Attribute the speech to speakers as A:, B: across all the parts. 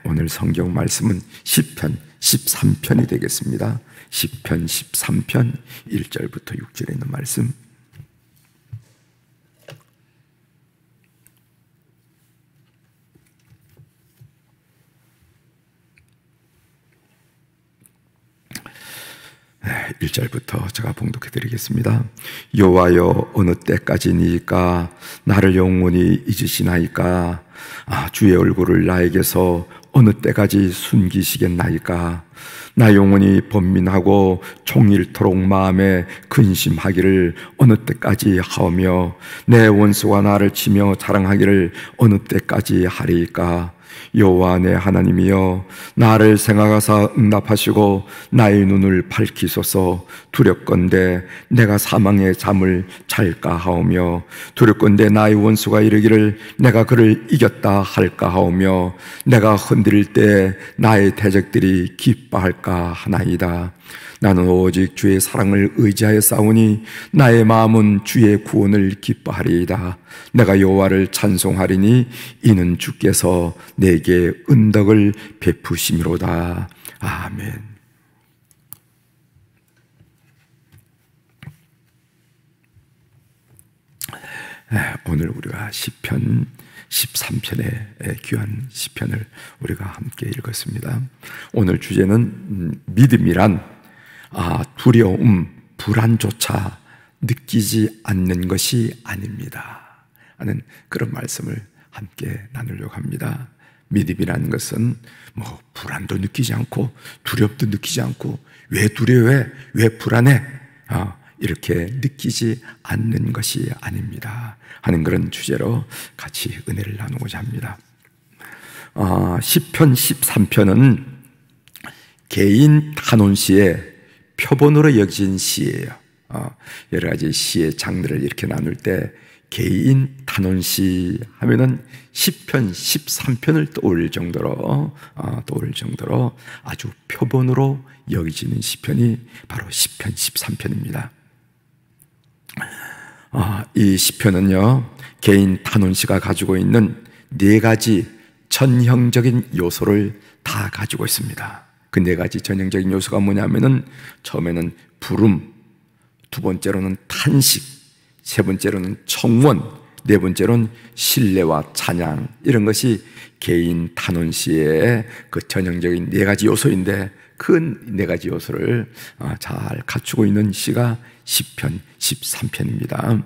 A: 오늘 성경 말씀은 시편 13편이 되겠습니다. 시편 13편 1절부터 6절에 있는 말씀. 네, 1절부터 제가 봉독해 드리겠습니다. 여호와여, 어느 때까지니까 나를 영원히 잊으시나이까? 주의 얼굴을 나에게서 어느 때까지 숨기시겠나이까? 나 영원히 번민하고 종일토록 마음에 근심하기를 어느 때까지 하오며 내 원수가 나를 치며 자랑하기를 어느 때까지 하리이까? 여호와 내 하나님이여, 나를 생각하사 응답하시고 나의 눈을 밝히소서. 두렵건대 내가 사망의 잠을 잘까 하오며 두렵건대 나의 원수가 이르기를 내가 그를 이겼다 할까 하오며 내가 흔들릴 때 나의 대적들이 기뻐할까 하나이다. 나는 오직 주의 사랑을 의지하여 싸우니 나의 마음은 주의 구원을 기뻐하리이다. 내가 여호와를 찬송하리니 이는 주께서 내게 은덕을 베푸심이로다. 아멘. 오늘 우리가 시편 13편의 귀한 시편을 우리가 함께 읽었습니다. 오늘 주제는 믿음이란 두려움, 불안조차 느끼지 않는 것이 아닙니다 하는 그런 말씀을 함께 나누려고 합니다. 믿음이라는 것은 불안도 느끼지 않고 두렵도 느끼지 않고 왜 두려워해? 왜 불안해? 이렇게 느끼지 않는 것이 아닙니다 하는 그런 주제로 같이 은혜를 나누고자 합니다. 시편 13편은 개인 탄원시의 표본으로 여겨진 시예요. 여러 가지 시의 장르를 이렇게 나눌 때 개인 탄원시 하면은 시편 13편을 떠올릴 정도로 아주 표본으로 여겨지는 시편이 바로 시편 13편입니다. 이 시편은요, 개인 탄원시가 가지고 있는 네 가지 전형적인 요소를 다 가지고 있습니다. 그 네 가지 전형적인 요소가 뭐냐면은 처음에는 부름, 두 번째로는 탄식, 세 번째로는 청원, 네 번째로는 신뢰와 찬양, 이런 것이 개인 탄원시의 그 전형적인 네 가지 요소인데 그 네 가지 요소를 잘 갖추고 있는 시가 시편 13편입니다.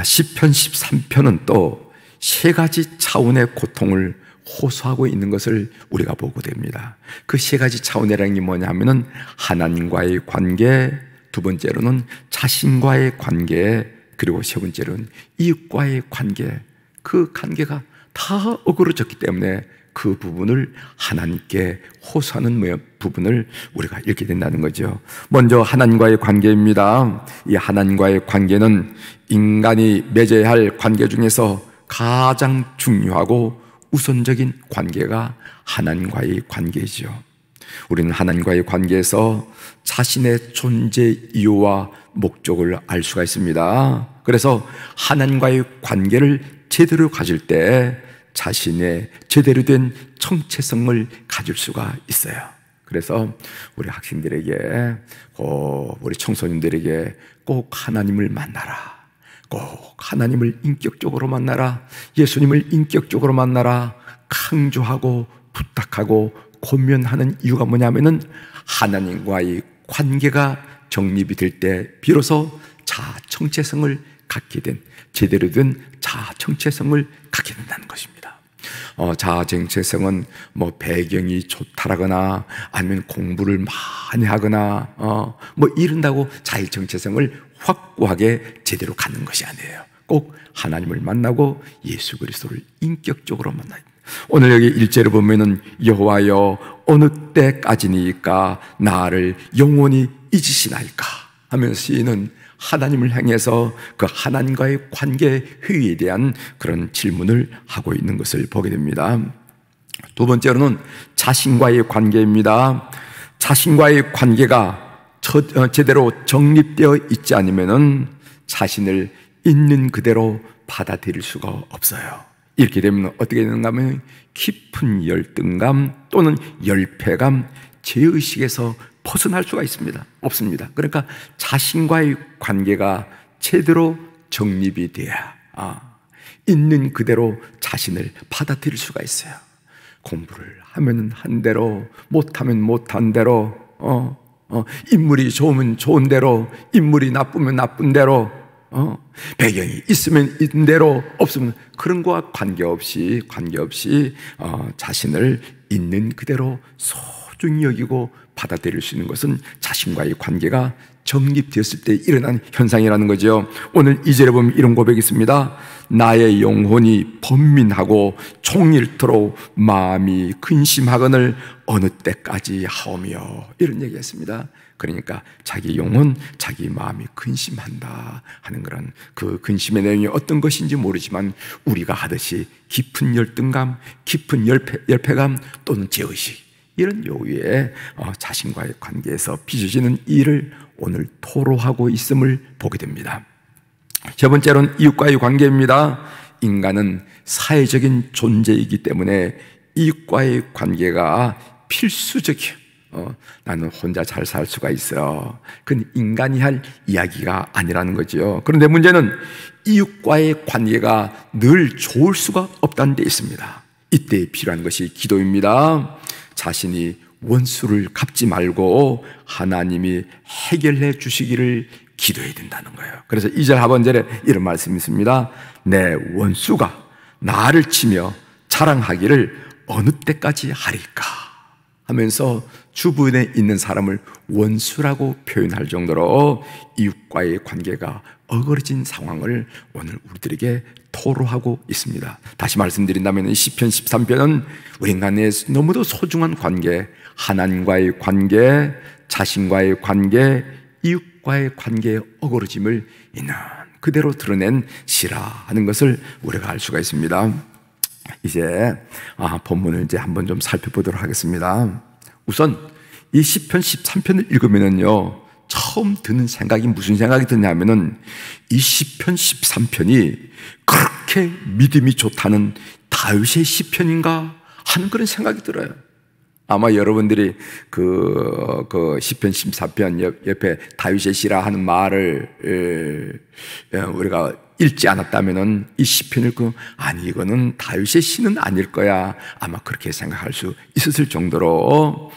A: 시편 13편은 또 세 가지 차원의 고통을 호소하고 있는 것을 우리가 보게 됩니다. 그 세 가지 차원이라는 게 뭐냐 하면은 하나님과의 관계, 두 번째로는 자신과의 관계, 그리고 세 번째로는 이웃과의 관계. 그 관계가 다 어그러졌기 때문에 그 부분을 하나님께 호소하는 부분을 우리가 읽게 된다는 거죠. 먼저 하나님과의 관계입니다. 이 하나님과의 관계는 인간이 맺어야 할 관계 중에서 가장 중요하고 우선적인 관계가 하나님과의 관계이죠. 우리는 하나님과의 관계에서 자신의 존재 이유와 목적을 알 수가 있습니다. 그래서 하나님과의 관계를 제대로 가질 때 자신의 제대로 된 정체성을 가질 수가 있어요. 그래서 우리 학생들에게, 우리 청소년들에게 꼭 하나님을 만나라, 꼭 하나님을 인격적으로 만나라, 예수님을 인격적으로 만나라 강조하고 부탁하고 권면하는 이유가 뭐냐면은 하나님과의 관계가 정립이 될 때 비로소 자아 정체성을 갖게 된, 제대로 된 자아 정체성을 갖게 된다는 것입니다. 자아 정체성은 배경이 좋다라거나 아니면 공부를 많이 하거나 이런다고 자아 정체성을 확고하게 제대로 갖는 것이 아니에요. 꼭 하나님을 만나고 예수 그리스도를 인격적으로 만나야 됩니다. 오늘 여기 1절을 보면은 여호와여, 어느 때까지니까 나를 영원히 잊으시나이까 하면서 시인은 하나님을 향해서 그 하나님과의 관계 회의에 대한 그런 질문을 하고 있는 것을 보게 됩니다. 두 번째로는 자신과의 관계입니다. 자신과의 관계가 제대로 정립되어 있지 않으면은 자신을 있는 그대로 받아들일 수가 없어요. 이렇게 되면 어떻게 되는가 하면 깊은 열등감 또는 열패감, 죄의식에서 벗어날 수가 없습니다. 그러니까 자신과의 관계가 제대로 정립이 돼야 있는 그대로 자신을 받아들일 수가 있어요. 공부를 하면 한 대로, 못하면 못한 대로, 인물이 좋으면 좋은 대로, 인물이 나쁘면 나쁜 대로, 배경이 있으면 있는 대로, 없으면 그런 거와 관계없이 자신을 있는 그대로 소중히 여기고 받아들일 수 있는 것은 자신과의 관계가 정립되었을 때 일어난 현상이라는 거죠. 오늘 2절에 보면 이런 고백이 있습니다. 나의 영혼이 번민하고 종일토록 마음이 근심하거늘 어느 때까지 하오며, 이런 얘기했습니다. 그러니까 자기 영혼, 자기 마음이 근심한다 하는 그런 그 근심의 내용이 어떤 것인지 모르지만 우리가 하듯이 깊은 열등감, 깊은 열패감 또는 죄의식, 이런 요구에 자신과의 관계에서 빚어지는 일을 오늘 토로하고 있음을 보게 됩니다. 세 번째로는 이웃과의 관계입니다. 인간은 사회적인 존재이기 때문에 이웃과의 관계가 필수적이에요. 나는 혼자 잘 살 수가 있어. 그건 인간이 할 이야기가 아니라는 거죠. 그런데 문제는 이웃과의 관계가 늘 좋을 수가 없다는 데 있습니다. 이때 필요한 것이 기도입니다. 자신이 원수를 갚지 말고 하나님이 해결해 주시기를 기도해야 된다는 거예요. 그래서 2절 하반절에 이런 말씀이 있습니다. 내 원수가 나를 치며 자랑하기를 어느 때까지 하리까 하면서 주변에 있는 사람을 원수라고 표현할 정도로 이웃과의 관계가 어그러진 상황을 오늘 우리들에게 토로하고 있습니다. 다시 말씀드린다면 시편 13편은 우리 인간의 너무도 소중한 관계, 하나님과의 관계, 자신과의 관계, 이웃과의 관계의 어그러짐을 있는 그대로 드러낸 시라 하는 것을 우리가 알 수가 있습니다. 이제 본문을 이제 한번 좀 살펴보도록 하겠습니다. 우선 이 시편 13편을 읽으면요, 처음 드는 생각이 무슨 생각이 드냐면은 이 시편 13편이 그렇게 믿음이 좋다는 다윗의 시편인가 하는 그런 생각이 들어요. 아마 여러분들이 그 시편 14편 옆에 다윗의 시라 하는 말을 우리가 읽지 않았다면은 이 시편을 아니 이거는 다윗의 시는 아닐 거야, 아마 그렇게 생각할 수 있었을 정도로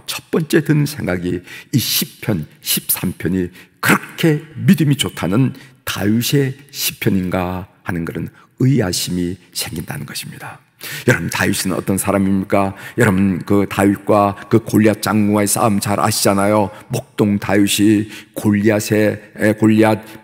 A: 첫 번째 드는 생각이 이 시편 13편이 그렇게 믿음이 좋다는 다윗의 시편인가 하는 그런 의아심이 생긴다는 것입니다. 여러분, 다윗은 어떤 사람입니까? 여러분, 그 다윗과 그 골리앗 장군과의 싸움 잘 아시잖아요. 목동 다윗이 골리앗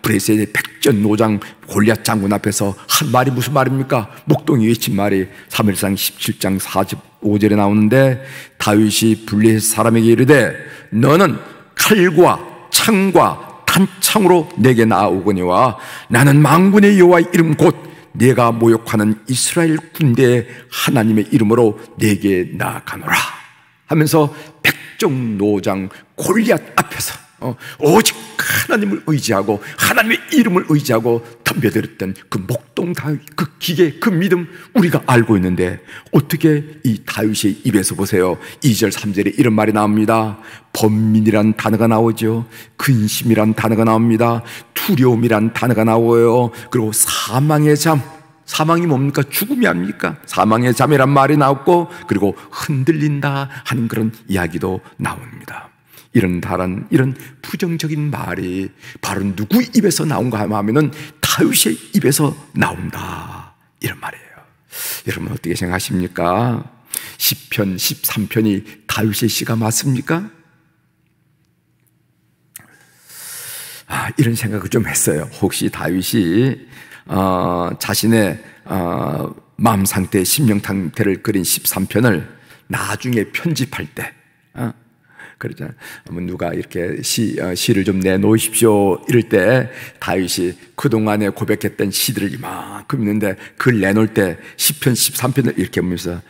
A: 브레셋의 백전노장 골리앗 장군 앞에서 한 말이 무슨 말입니까? 목동이 외친 말이 사무엘상 17장 45절에 나오는데, 다윗이 블레셋 사람에게 이르되 너는 칼과 창과 단창으로 내게 나아오거니와 나는 만군의 여호와의 이름 곧 내가 모욕하는 이스라엘 군대의 하나님의 이름으로 내게 나아가노라 하면서 백정노장 골리앗 앞에서 오직 하나님을 의지하고 하나님의 이름을 의지하고 덤벼들었던 그 목동 다윗, 그 기계, 그 믿음 우리가 알고 있는데, 어떻게 이 다윗의 입에서 보세요, 2절 3절에 이런 말이 나옵니다. 번민이란 단어가 나오죠. 근심이란 단어가 나옵니다. 두려움이란 단어가 나와요. 그리고 사망의 잠, 사망이 뭡니까? 죽음이 아닙니까? 사망의 잠이란 말이 나왔고, 그리고 흔들린다 하는 그런 이야기도 나옵니다. 이런 부정적인 말이 바로 누구 입에서 나온가 하면은 다윗의 입에서 나온다, 이런 말이에요. 여러분 어떻게 생각하십니까? 시편 13편이 다윗의 시가 맞습니까? 이런 생각을 좀 했어요. 혹시 다윗이 자신의 마음 상태, 심령 상태를 그린 13편을 나중에 편집할 때, 그러잖아. 누가 이렇게 시를 좀 내놓으십시오 이럴 때 다윗이 그동안에 고백했던 시들을 이만큼 있는데 그걸 내놓을 때 시편 13편을 이렇게 보면서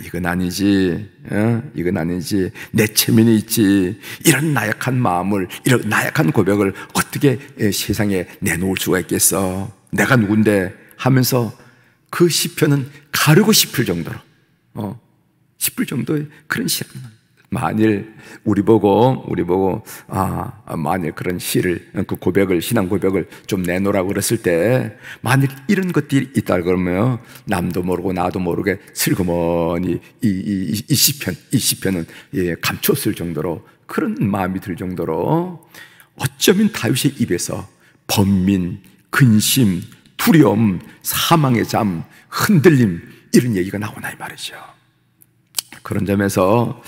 A: 이건 아니지, 이건 아니지, 내 체면이 있지, 이런 나약한 마음을, 이런 나약한 고백을 어떻게 세상에 내놓을 수가 있겠어, 내가 누군데 하면서 그 시편은 가르고 싶을 정도로 싶을 정도의 그런 시를, 만일 우리 보고 만일 그런 시를, 그 고백을, 신앙 고백을 좀 내놓으라고 그랬을 때 만일 이런 것들이 있다 그러면 남도 모르고 나도 모르게 슬그머니 이 시편은 감췄을 정도로, 그런 마음이 들 정도로 어쩌면 다윗의 입에서 번민, 근심, 두려움, 사망의 잠, 흔들림, 이런 얘기가 나오나 이 말이죠. 그런 점에서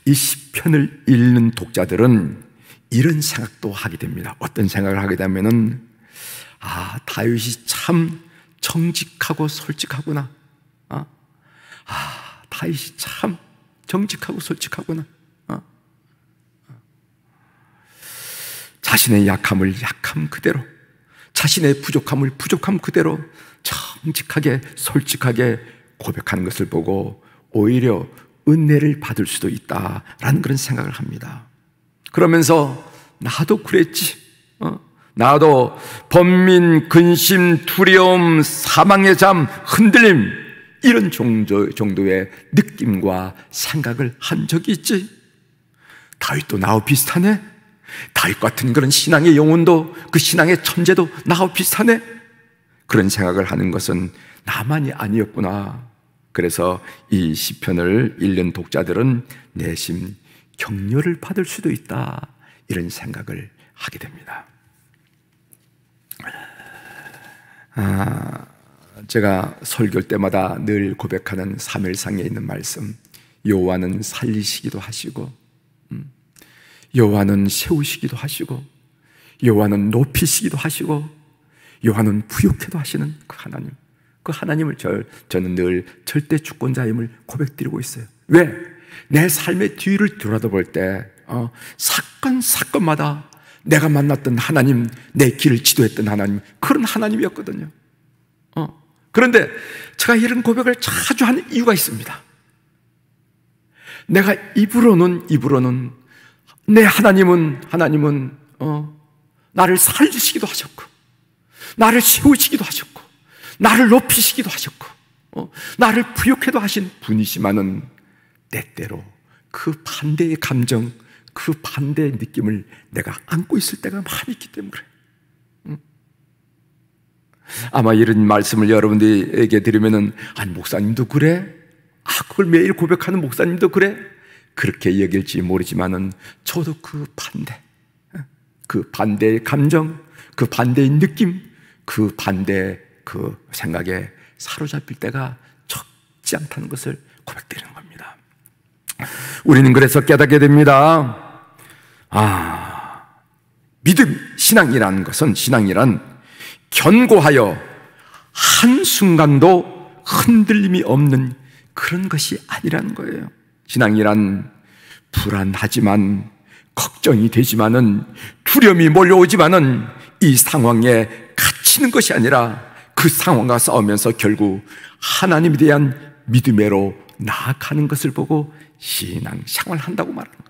A: 이 시편을 읽는 독자들은 이런 생각도 하게 됩니다. 어떤 생각을 하게 되면은, 다윗이 참 정직하고 솔직하구나. 다윗이 참 정직하고 솔직하구나. 자신의 약함을 약함 그대로, 자신의 부족함을 부족함 그대로 정직하게 솔직하게 고백하는 것을 보고 오히려 은혜를 받을 수도 있다라는 그런 생각을 합니다. 그러면서 나도 그랬지, 나도 번민, 근심, 두려움, 사망의 잠, 흔들림, 이런 정도의 느낌과 생각을 한 적이 있지. 다윗도 나와 비슷하네. 다윗 같은 그런 신앙의 영혼도, 그 신앙의 천재도 나와 비슷하네. 그런 생각을 하는 것은 나만이 아니었구나. 그래서 이 시편을 읽는 독자들은 내심 격려를 받을 수도 있다, 이런 생각을 하게 됩니다. 제가 설교할 때마다 늘 고백하는 사무엘상에 있는 말씀, 여호와는 살리시기도 하시고 여호와는 세우시기도 하시고 여호와는 높이시기도 하시고 여호와는 부욕해도 하시는 그 하나님, 그 하나님을 저는 늘 절대 주권자임을 고백드리고 있어요. 왜? 내 삶의 뒤를 돌아볼 때 사건마다 내가 만났던 하나님, 내 길을 지도했던 하나님, 그런 하나님이었거든요. 그런데 제가 이런 고백을 자주 하는 이유가 있습니다. 내가 입으로는 내 하나님은 나를 살리시기도 하셨고, 나를 세우시기도 하셨고, 나를 높이시기도 하셨고, 나를 부욕해도 하신 분이시만은 때때로 그 반대의 감정, 그 반대의 느낌을 내가 안고 있을 때가 많이 있기 때문에 그래. 아마 이런 말씀을 여러분들에게 드리면은, 아니 목사님도 그래? 그걸 매일 고백하는 목사님도 그래? 그렇게 여길지 모르지만은 저도 그 반대의 감정, 그 반대의 느낌, 그 반대의 그 생각에 사로잡힐 때가 적지 않다는 것을 고백드리는 겁니다. 우리는 그래서 깨닫게 됩니다. 믿음, 신앙이란 견고하여 한순간도 흔들림이 없는 그런 것이 아니라는 거예요. 신앙이란 불안하지만, 걱정이 되지만은, 두려움이 몰려오지만은 이 상황에 갇히는 것이 아니라 그 상황과 싸우면서 결국 하나님에 대한 믿음으로 나아가는 것을 보고 신앙생활을 한다고 말하는 거예요.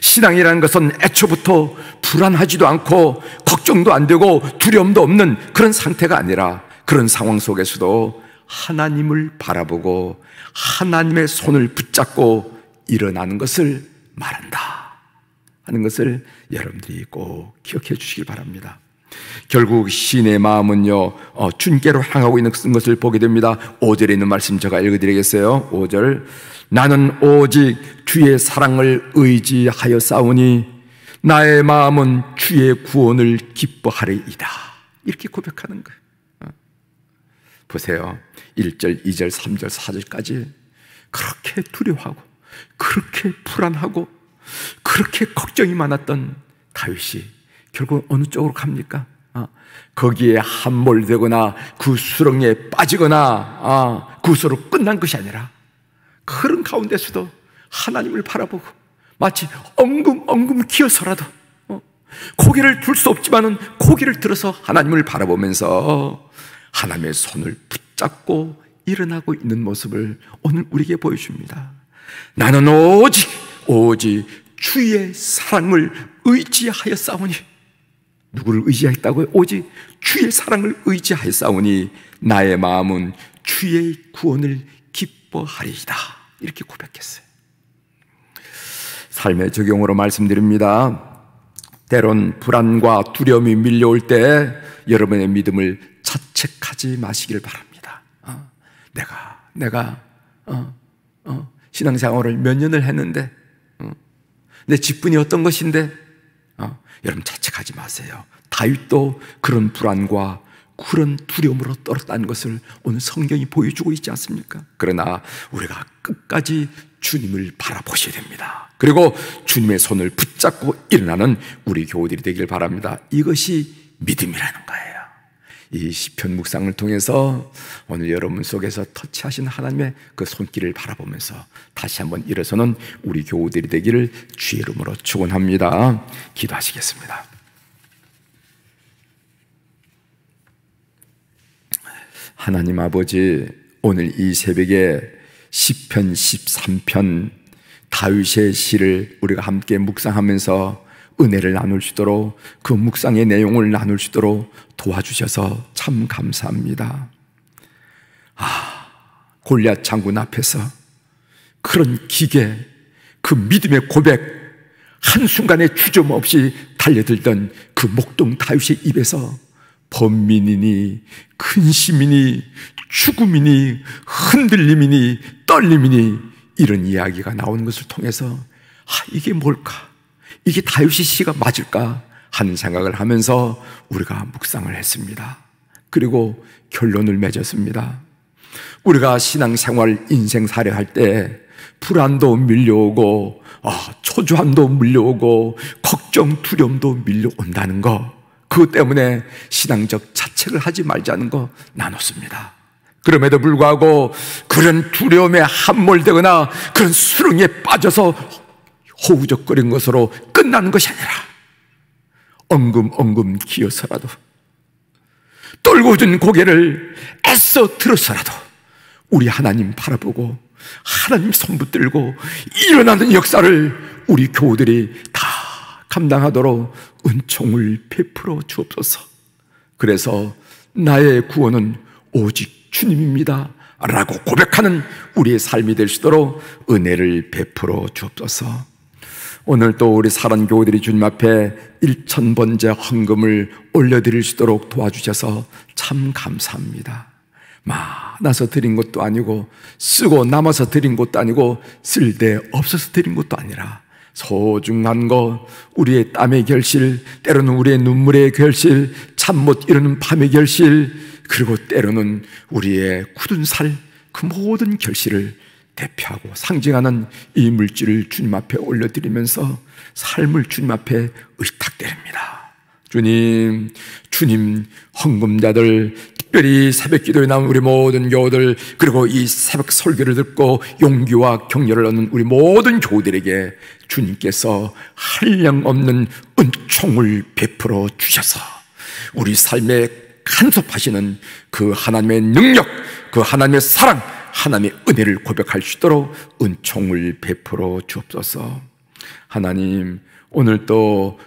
A: 신앙이라는 것은 애초부터 불안하지도 않고 걱정도 안 되고 두려움도 없는 그런 상태가 아니라, 그런 상황 속에서도 하나님을 바라보고 하나님의 손을 붙잡고 일어나는 것을 말한다 하는 것을 여러분들이 꼭 기억해 주시길 바랍니다. 결국 시인의 마음은요, 주님께로 향하고 있는 것을 보게 됩니다. 5절에 있는 말씀 제가 읽어드리겠어요. 5절, 나는 오직 주의 사랑을 의지하여 싸우니 나의 마음은 주의 구원을 기뻐하리이다. 이렇게 고백하는 거예요. 보세요. 1절, 2절, 3절, 4절까지 그렇게 두려워하고 그렇게 불안하고 그렇게 걱정이 많았던 다윗이 결국 어느 쪽으로 갑니까? 거기에 함몰되거나 그 수렁에 빠지거나 그것으로 끝난 것이 아니라, 그런 가운데서도 하나님을 바라보고 마치 엉금 기어서라도 고개를 들 수 없지만은 고개를 들어서 하나님을 바라보면서 하나님의 손을 붙잡고 일어나고 있는 모습을 오늘 우리에게 보여줍니다. 나는 오직 주의 사랑을 의지하여 싸우니, 누구를 의지하겠다고요? 오직 주의 사랑을 의지하였사오니 나의 마음은 주의 구원을 기뻐하리이다. 이렇게 고백했어요. 삶의 적용으로 말씀드립니다. 때론 불안과 두려움이 밀려올 때 여러분의 믿음을 자책하지 마시길 바랍니다. 내가 신앙생활을 몇 년을 했는데 내 직분이 어떤 것인데 여러분 자책하지 마세요. 다윗도 그런 불안과 그런 두려움으로 떨었다는 것을 오늘 성경이 보여주고 있지 않습니까? 그러나 우리가 끝까지 주님을 바라보셔야 됩니다. 그리고 주님의 손을 붙잡고 일어나는 우리 교우들이 되길 바랍니다. 이것이 믿음이라는 거예요. 이 시편 묵상을 통해서 오늘 여러분 속에서 터치하신 하나님의 그 손길을 바라보면서 다시 한번 일어서는 우리 교우들이 되기를 주의 이름으로 축원합니다. 기도하시겠습니다. 하나님 아버지, 오늘 이 새벽에 시편 13편 다윗의 시를 우리가 함께 묵상하면서 은혜를 나눌 수 있도록, 그 묵상의 내용을 나눌 수 있도록 도와주셔서 참 감사합니다. 골리앗 장군 앞에서 그런 기계, 그 믿음의 고백, 한순간에 주저없이 달려들던 그 목동 다윗의 입에서 번민이니 근심이니 죽음이니 흔들림이니 떨림이니 이런 이야기가 나오는 것을 통해서 이게 뭘까? 이게 다윗의 시가 맞을까? 하는 생각을 하면서 우리가 묵상을 했습니다. 그리고 결론을 맺었습니다. 우리가 신앙생활, 인생살이 할 때 불안도 밀려오고 초조함도 밀려오고 걱정, 두려움도 밀려온다는 거, 그것 때문에 신앙적 자책을 하지 말자는 거 나눴습니다. 그럼에도 불구하고 그런 두려움에 함몰되거나 그런 수렁에 빠져서 허우적거린 것으로 끝나는 것이 아니라 엉금엉금 기어서라도, 떨고준 고개를 애써 들어서라도 우리 하나님 바라보고 하나님 손 붙들고 일어나는 역사를 우리 교우들이 다 감당하도록 은총을 베풀어 주옵소서. 그래서 나의 구원은 오직 주님입니다 라고 고백하는 우리의 삶이 될 수 있도록 은혜를 베풀어 주옵소서. 오늘 또 우리 사랑 교우들이 주님 앞에 1000번째 헌금을 올려드릴 수 있도록 도와주셔서 참 감사합니다. 많아서 드린 것도 아니고 쓰고 남아서 드린 것도 아니고 쓸데 없어서 드린 것도 아니라 소중한 것, 우리의 땀의 결실, 때로는 우리의 눈물의 결실, 잠 못 이루는 밤의 결실, 그리고 때로는 우리의 굳은 살, 그 모든 결실을 대표하고 상징하는 이 물질을 주님 앞에 올려드리면서 삶을 주님 앞에 의탁드립니다. 주님 헌금자들, 특별히 새벽 기도에 나온 우리 모든 교우들, 그리고 이 새벽 설교를 듣고 용기와 격려를 얻는 우리 모든 교우들에게 주님께서 한량없는 은총을 베풀어 주셔서 우리 삶에 간섭하시는 그 하나님의 능력, 그 하나님의 사랑, 하나님의 은혜를 고백할 수 있도록 은총을 베풀어 주옵소서. 하나님, 오늘 또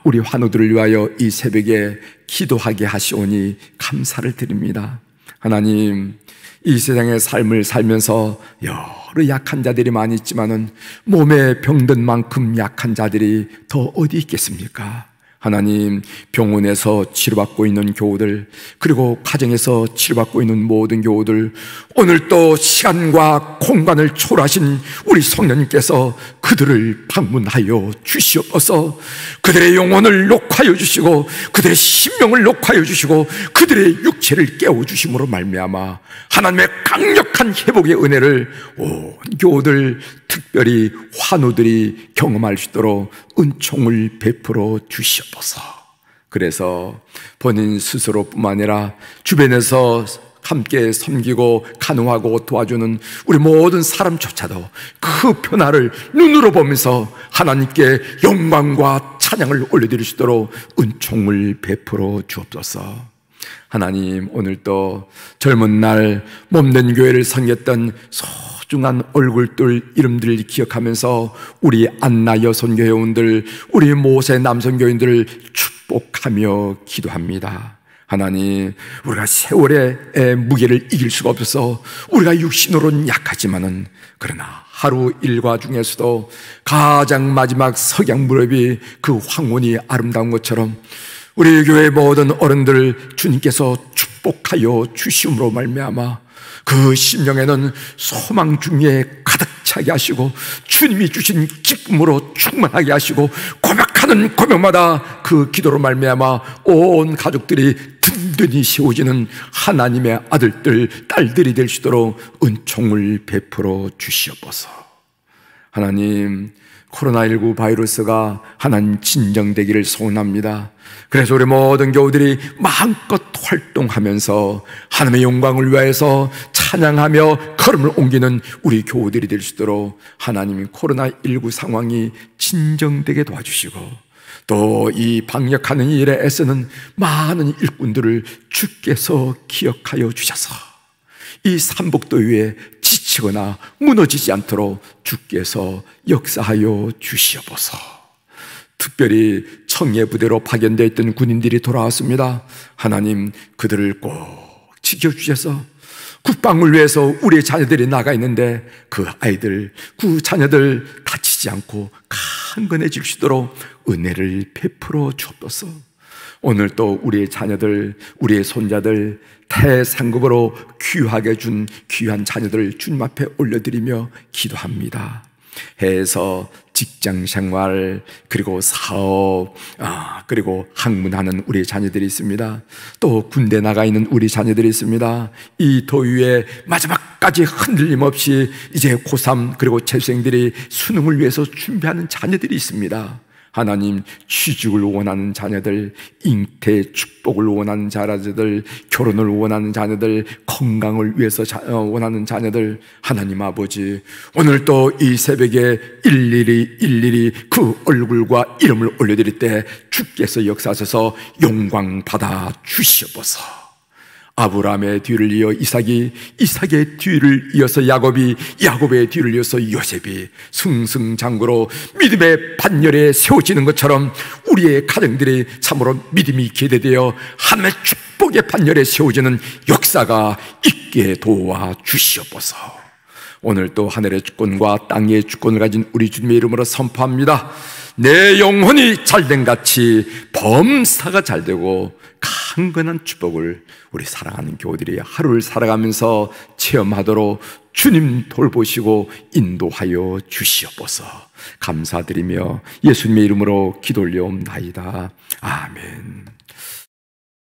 A: 우리 환우들을 위하여 이 새벽에 기도하게 하시오니 감사를 드립니다. 하나님, 이 세상의 삶을 살면서 여러 약한 자들이 많이 있지만은 몸에 병든 만큼 약한 자들이 더 어디 있겠습니까? 하나님, 병원에서 치료받고 있는 교우들, 그리고 가정에서 치료받고 있는 모든 교우들, 오늘 또 시간과 공간을 초월하신 우리 성령님께서 그들을 방문하여 주시옵소서. 그들의 영혼을 녹화하여 주시고 그들의 심령을 녹화하여 주시고 그들의 육체를 깨워주심으로 말미암아 하나님의 강력한 회복의 은혜를 온 교우들, 특별히 환우들이 경험할 수 있도록 은총을 베풀어 주시옵소서. 그래서 본인 스스로뿐만 아니라 주변에서 함께 섬기고 간호하고 도와주는 우리 모든 사람조차도 그 변화를 눈으로 보면서 하나님께 영광과 찬양을 올려드릴 수 있도록 은총을 베풀어 주옵소서. 하나님, 오늘 또 젊은 날 몸된 교회를 섬겼던 소중한 얼굴들 이름들을 기억하면서 우리 안나 여성교회원들, 우리 모세 남성교인들을 축복하며 기도합니다. 하나님, 우리가 세월의 무게를 이길 수가 없어서 우리가 육신으로는 약하지만은, 그러나 하루 일과 중에서도 가장 마지막 석양 무렵이 그 황혼이 아름다운 것처럼 우리 교회 모든 어른들 주님께서 축복하여 주시므로 말미암아 그 심령에는 소망 중에 가득 차게 하시고 주님이 주신 기쁨으로 충만하게 하시고 고백하는 고백마다 그 기도로 말미암아 온 가족들이 든든히 세워지는 하나님의 아들들, 딸들이 될 수 있도록 은총을 베풀어 주시옵소서. 하나님, 코로나19 바이러스가 하나님 진정되기를 소원합니다. 그래서 우리 모든 교우들이 마음껏 활동하면서 하나님의 영광을 위하여서 찬양하며 걸음을 옮기는 우리 교우들이 될 수 있도록 하나님이 코로나19 상황이 진정되게 도와주시고, 또 이 방역하는 일에 애쓰는 많은 일꾼들을 주께서 기억하여 주셔서 이 삼복도 위에 지치거나 무너지지 않도록 주께서 역사하여 주시옵소서. 특별히 청해부대로 파견되어 있던 군인들이 돌아왔습니다. 하나님, 그들을 꼭 지켜주셔서 국방을 위해서 우리의 자녀들이 나가 있는데 그 아이들, 그 자녀들 다치지 않고 강건해질 수 있도록 은혜를 베풀어 주옵소서. 오늘 또 우리의 자녀들, 우리의 손자들, 태상급으로 귀하게 준 귀한 자녀들을 주님 앞에 올려드리며 기도합니다. 해서 직장 생활, 그리고 사업, 그리고 학문하는 우리 자녀들이 있습니다. 또 군대 나가 있는 우리 자녀들이 있습니다. 이 더위에 마지막까지 흔들림 없이 이제 고3 그리고 재수생들이 수능을 위해서 준비하는 자녀들이 있습니다. 하나님, 취직을 원하는 자녀들, 잉태 축복을 원하는 자녀들, 결혼을 원하는 자녀들, 건강을 위해서 원하는 자녀들, 하나님 아버지, 오늘 또 이 새벽에 일일이 그 얼굴과 이름을 올려드릴 때 주께서 역사하셔서 영광 받아 주시옵소서. 아브라함의 뒤를 이어 이삭이, 이삭의 뒤를 이어서 야곱이, 야곱의 뒤를 이어서 요셉이 승승장구로 믿음의 반열에 세워지는 것처럼 우리의 가정들이 참으로 믿음이 기대되어 하나님의 축복의 반열에 세워지는 역사가 있게 도와 주시옵소서. 오늘 또 하늘의 주권과 땅의 주권을 가진 우리 주님의 이름으로 선포합니다. 내 영혼이 잘된 같이 범사가 잘되고 강건한 축복을 우리 사랑하는 교우들이 하루를 살아가면서 체험하도록 주님 돌보시고 인도하여 주시옵소서. 감사드리며 예수님의 이름으로 기도 올려옵나이다. 아멘.